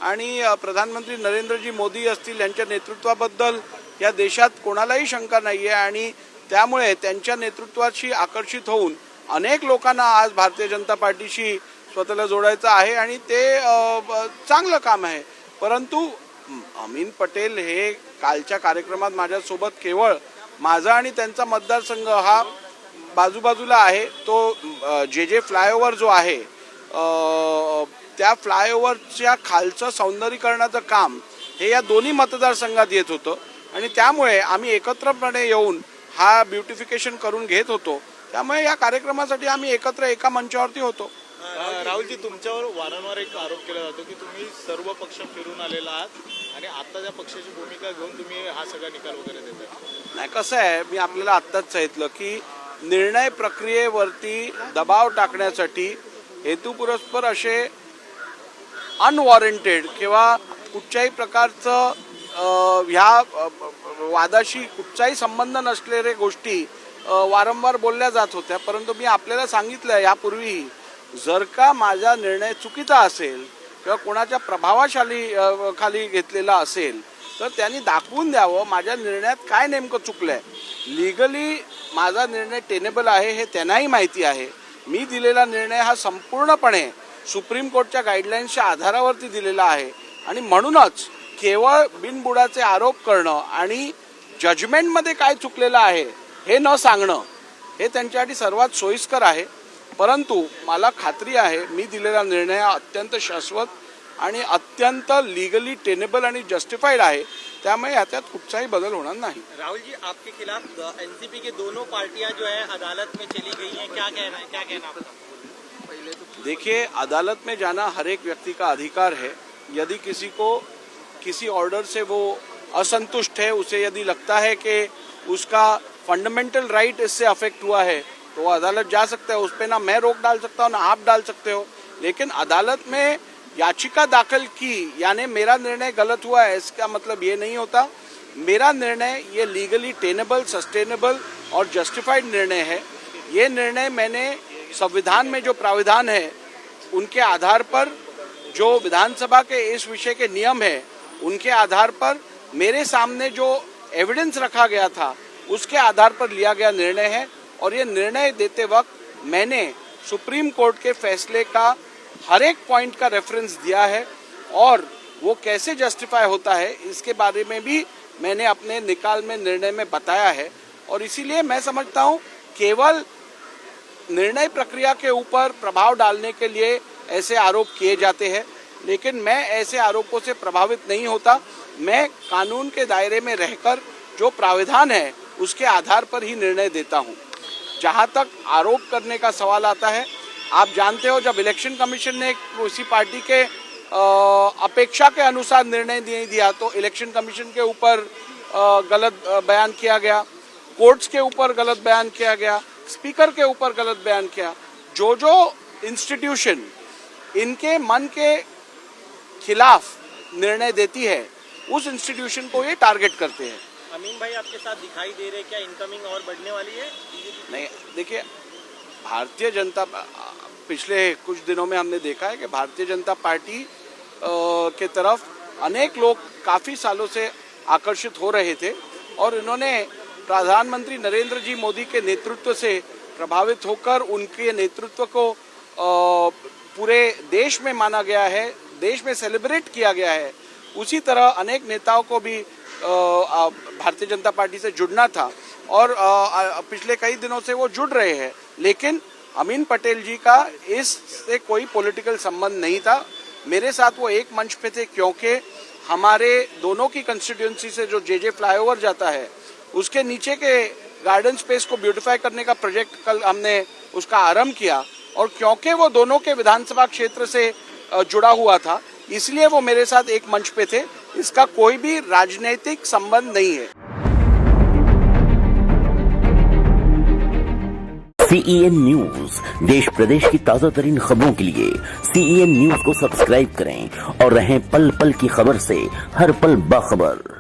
आणि प्रधानमंत्री नरेंद्रजी मोदी असतील यांच्या नेतृत्वाबद्दल या देशात कोणालाही शंका नाही आहे आणि त्यामुळे त्यांच्या नेतृत्वाशी आकर्षित होऊन अनेक लोकांना आज भारतीय जनता पार्टीशी स्वतःला जोडायचं आहे आणि ते चांगलं काम आहे। परंतु अमीन पटेल हे कालच्या कार्यक्रमात माझ्यासोबत केवळ माझा आणि त्यांचा मतदारसंघ हा बाजूबाजूला आहे, तो जे फ्लायओव्हर जो आहे त्या फ्लायओव्हरच्या खालचं सौंदर्यीकरणाचं काम हे या दोन्ही मतदारसंघात येत होतं आणि त्यामुळे आम्ही एकत्रपणे येऊन हा ब्युटिफिकेशन करून घेत होतो। त्यामुळे या कार्यक्रमासाठी आम्ही एकत्र एका मंचावरती होतो। राहुलजी, तुमच्यावर वारंवार एक आरोप केला जातो की तुम्ही सर्व पक्ष फिरून आलेला आहात आणि आता त्या पक्षाची भूमिका घेऊन तुम्ही हा सगळा निकाल वगैरे देताय। नाही, कसं आहे, मी आपल्याला आत्ताच सांगितलं की निर्णय प्रक्रियेवरती दबाव टाकण्यासाठी हेतुपुरस्पर असे अनवॉरंटेड किंवा कुठच्याही प्रकारचं ह्या वादाशी कुठचाही संबंध नसलेल्या गोष्टी वारंवार बोलल्या जात होत्या। परंतु मी आपल्याला सांगितलं यापूर्वी, जर का माझा निर्णय चुकीचा असेल किंवा कोणाच्या प्रभावाशाली खाली घेतलेला असेल तर त्यांनी दाखवून द्यावं माझ्या निर्णयात काय नेमकं चुकलं आहे। लीगली माझा निर्णय टेनेबल आहे हे त्यांनाही माहिती आहे। मी दिलेला निर्णय हा संपूर्णपणे सुप्रीम कोर्टच्या गाईडलाईन्सच्या आधारावरती दिलेला आहे आणि म्हणूनच केवळ बिनबुडाचे आरोप करणं आणि जजमेंटमध्ये काय चुकलेलं आहे हे न सांगणं हे त्यांच्यासाठी सर्वात सोयीस्कर आहे। परंतु मला खात्री आहे मी दिलेला निर्णय अत्यंत शाश्वत आणि अत्यंत लीगली टेनेबल आणि जस्टिफाइड आहे, त्यामुळे याच्यात कुठचाही बदल होणार नहीं। राहुल जी, आपके खिलाफ एनसीपी के दोनों पार्टियां जो है अदालत में चली गई हैं, क्या कहना आपका? देखिए, अदालत में जाना हर एक व्यक्ति का अधिकार है। यदि किसी को किसी ऑर्डर से वो असंतुष्ट है, उसे यदि लगता है कि उसका फंडामेंटल राइट इससे अफेक्ट हुआ है तो वो अदालत जा सकता है। उस पर ना मैं रोक डाल सकता हूँ ना आप डाल सकते हो। लेकिन अदालत में याचिका दाखिल की यानी मेरा निर्णय गलत हुआ है, इसका मतलब ये नहीं होता। मेरा निर्णय ये लीगली टेनेबल, सस्टेनेबल और जस्टिफाइड निर्णय है। ये निर्णय मैंने संविधान में जो प्राविधान है उनके आधार पर, जो विधानसभा के इस विषय के नियम है उनके आधार पर, मेरे सामने जो एविडेंस रखा गया था उसके आधार पर लिया गया निर्णय है। और ये निर्णय देते वक्त मैंने सुप्रीम कोर्ट के फैसले का हर एक पॉइंट का रेफरेंस दिया है और वो कैसे जस्टिफाई होता है इसके बारे में भी मैंने अपने निकाल में निर्णय में बताया है। और इसीलिए मैं समझता हूँ केवल निर्णय प्रक्रिया के ऊपर प्रभाव डालने के लिए ऐसे आरोप किए जाते हैं, लेकिन मैं ऐसे आरोपों से प्रभावित नहीं होता। मैं कानून के दायरे में रहकर जो प्राविधान है उसके आधार पर ही निर्णय देता हूँ। जहाँ तक आरोप करने का सवाल आता है, आप जानते हो जब इलेक्शन कमीशन ने उसी पार्टी के अपेक्षा के अनुसार निर्णय नहीं दिया तो इलेक्शन कमीशन के ऊपर गलत बयान किया गया, कोर्ट्स के ऊपर गलत बयान किया गया, स्पीकर के ऊपर गलत बयान किया। जो इंस्टीट्यूशन इनके मन के खिलाफ निर्णय देती है उस इंस्टीट्यूशन को ये टारगेट करते हैं। अमीन भाई आपके साथ दिखाई दे रहे, क्या इनकमिंग और बढ़ने वाली है? नहीं, देखिए, भारतीय जनता पिछले कुछ दिनों में हमने देखा है कि भारतीय जनता पार्टी के तरफ अनेक लोग काफ़ी सालों से आकर्षित हो रहे थे और इन्होंने प्रधानमंत्री नरेंद्र जी मोदी के नेतृत्व से प्रभावित होकर उनके नेतृत्व को पूरे देश में माना गया है, देश में सेलिब्रेट किया गया है। उसी तरह अनेक नेताओं को भी भारतीय जनता पार्टी से जुड़ना था और पिछले कई दिनों से वो जुड़ रहे हैं। लेकिन अमीन पटेल जी का इससे कोई पॉलिटिकल संबंध नहीं था। मेरे साथ वो एक मंच पे थे क्योंकि हमारे दोनों की कंस्टिट्यूएंसी से जो जे फ्लाईओवर जाता है उसके नीचे के गार्डन स्पेस को ब्यूटिफाई करने का प्रोजेक्ट कल हमने उसका आरंभ किया और क्योंकि वो दोनों के विधानसभा क्षेत्र से जुड़ा हुआ था इसलिए वो मेरे साथ एक मंच पे थे। इसका कोई भी राजनीतिक संबंध नहीं है। CEN न्यूज देश प्रदेश की ताजा तरीन खबरों के लिए CEN न्यूज को सब्सक्राइब करें और रहें पल पल की खबर से हर पल बाखबर।